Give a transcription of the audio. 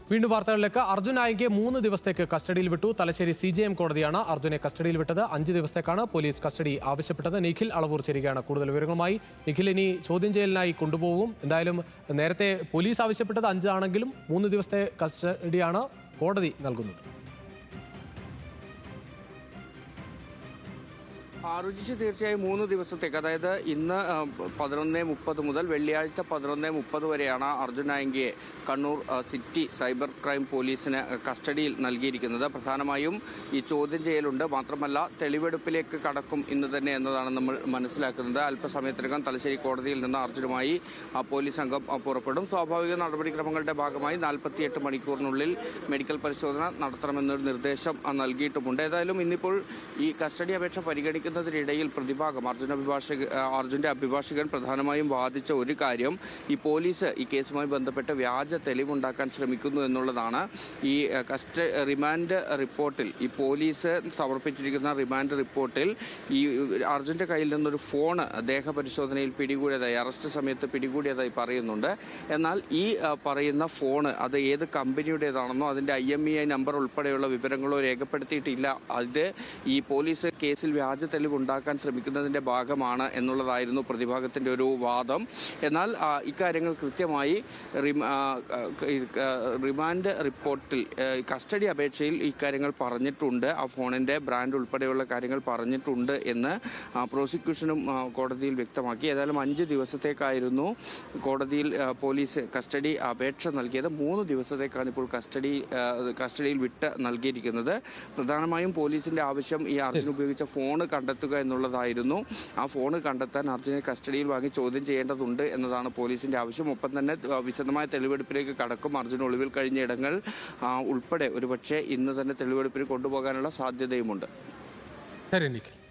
വീണ്ടും വാർത്തകളിലേക്ക്. അർജുൻ നായികയെ 3 ദിവസത്തേക്ക് കസ്റ്റഡിയിൽ വിട്ടു. തലശ്ശേരി CJM കോടതിയാണ് അർജുനെ കസ്റ്റഡിയിൽ വിട്ടത്. 5 ദിവസത്തേക്കാണ് പോലീസ് കസ്റ്റഡി ആവശ്യപ്പെട്ടത്. നിഖിൽ അളവൂർ ചേരുകയാണ് കൂടുതൽ വിവരങ്ങളുമായി. നിഖിൽ, ഇനി ചോദ്യം ചെയ്യലിനായി കൊണ്ടുപോകും. എന്തായാലും നേരത്തെ പോലീസ് ആവശ്യപ്പെട്ടത് 5 ആണെങ്കിലും 3 ദിവസത്തെ കസ്റ്റഡിയാണ് കോടതി നൽകുന്നത്. രുചിച്ച് തീർച്ചയായും 3 ദിവസത്തേക്ക്, അതായത് ഇന്ന് 11:30 മുതൽ വെള്ളിയാഴ്ച 11:30 വരെയാണ് അർജുൻ നായികയെ കണ്ണൂർ സിറ്റി സൈബർ ക്രൈം പോലീസിന് കസ്റ്റഡിയിൽ നൽകിയിരിക്കുന്നത്. പ്രധാനമായും ഈ ചോദ്യം ചെയ്യലുണ്ട്, മാത്രമല്ല തെളിവെടുപ്പിലേക്ക് കടക്കും ഇന്ന് തന്നെ എന്നതാണ് നമ്മൾ മനസ്സിലാക്കുന്നത്. അല്പസമയത്തിനകം തലശ്ശേരി കോടതിയിൽ നിന്ന് അർജുനുമായി പോലീസ് സംഘം പുറപ്പെടും. സ്വാഭാവിക നടപടിക്രമങ്ങളുടെ ഭാഗമായി 48 മണിക്കൂറിനുള്ളിൽ മെഡിക്കൽ പരിശോധന നടത്തണമെന്നൊരു നിർദ്ദേശം നൽകിയിട്ടുമുണ്ട്. ഏതായാലും ഇന്നിപ്പോൾ ഈ കസ്റ്റഡി അപേക്ഷ പരിഗണിക്കുന്നതിനിടയിൽ പ്രതിഭാഗം അർജുൻ്റെ അഭിഭാഷകൻ പ്രധാനമായും വാദിച്ച ഒരു കാര്യം, ഈ പോലീസ് ഈ കേസുമായി ബന്ധപ്പെട്ട് വ്യാജ തെളിവുണ്ടാക്കാൻ ശ്രമിക്കുന്നു എന്നുള്ളതാണ്. ഈ റിമാൻഡ് റിപ്പോർട്ടിൽ, ഈ പോലീസ് സമർപ്പിച്ചിരിക്കുന്ന റിമാൻഡ് റിപ്പോർട്ടിൽ ഈ അർജുൻ്റെ കയ്യിൽ നിന്നൊരു ഫോൺ ദേഹപരിശോധനയിൽ പിടികൂടിയതായി, അറസ്റ്റ് സമയത്ത് പിടികൂടിയതായി പറയുന്നുണ്ട്. എന്നാൽ ഈ പറയുന്ന ഫോൺ അത് ഏത് കമ്പനിയുടേതാണെന്നോ അതിൻ്റെ IMEI നമ്പർ ഉൾപ്പെടെയുള്ള വിവരങ്ങളോ രേഖപ്പെടുത്തിയിട്ടില്ല. അത് ഈ പോലീസ് കേസിൽ വ്യാജ തെളിവുണ്ടാക്കാൻ ശ്രമിക്കുന്നതിൻ്റെ ഭാഗമാണ് എന്നുള്ളതായിരുന്നു പ്രതിഭാഗത്തിൻ്റെ ഒരു വാദം. എന്നാൽ ഇക്കാര്യങ്ങൾ കൃത്യമായി റിമാൻഡ് റിപ്പോർട്ടിൽ, കസ്റ്റഡി അപേക്ഷയിൽ ഇക്കാര്യങ്ങൾ പറഞ്ഞിട്ടുണ്ട്. ആ ഫോണിൻ്റെ ബ്രാൻഡ് ഉൾപ്പെടെയുള്ള കാര്യങ്ങൾ പറഞ്ഞിട്ടുണ്ട് എന്ന് പ്രോസിക്യൂഷനും കോടതിയിൽ വ്യക്തമാക്കി. ഏതായാലും 5 ദിവസത്തേക്കായിരുന്നു കോടതിയിൽ പോലീസ് കസ്റ്റഡി അപേക്ഷ നൽകിയത്. 3 ദിവസത്തേക്കാണ് ഇപ്പോൾ കസ്റ്റഡിയിൽ വിട്ട് നൽകിയിരിക്കുന്നത്. പ്രധാനമായും പോലീസിൻ്റെ ആവശ്യം ഈ അർജുൻ ഉപയോഗിച്ച ഫോൺ കണ്ടെത്തുക എന്നുള്ളതായിരുന്നു. ആ ഫോൺ കണ്ടെത്താൻ അർജുനെ കസ്റ്റഡിയിൽ വാങ്ങി ചോദ്യം ചെയ്യേണ്ടതുണ്ട് എന്നതാണ് പോലീസിൻ്റെ ആവശ്യം. ഒപ്പം തന്നെ വിശദമായ തെളിവെടുപ്പിലേക്ക് കടക്കും. അർജുൻ ഒളിവിൽ കഴിഞ്ഞ ഇടങ്ങൾ ഉൾപ്പെടെ ഒരുപക്ഷെ ഇന്ന് തന്നെ തെളിവെടുപ്പിന് കൊണ്ടുപോകാനുള്ള സാധ്യതയുമുണ്ട്. ശരി നിഖിൽ.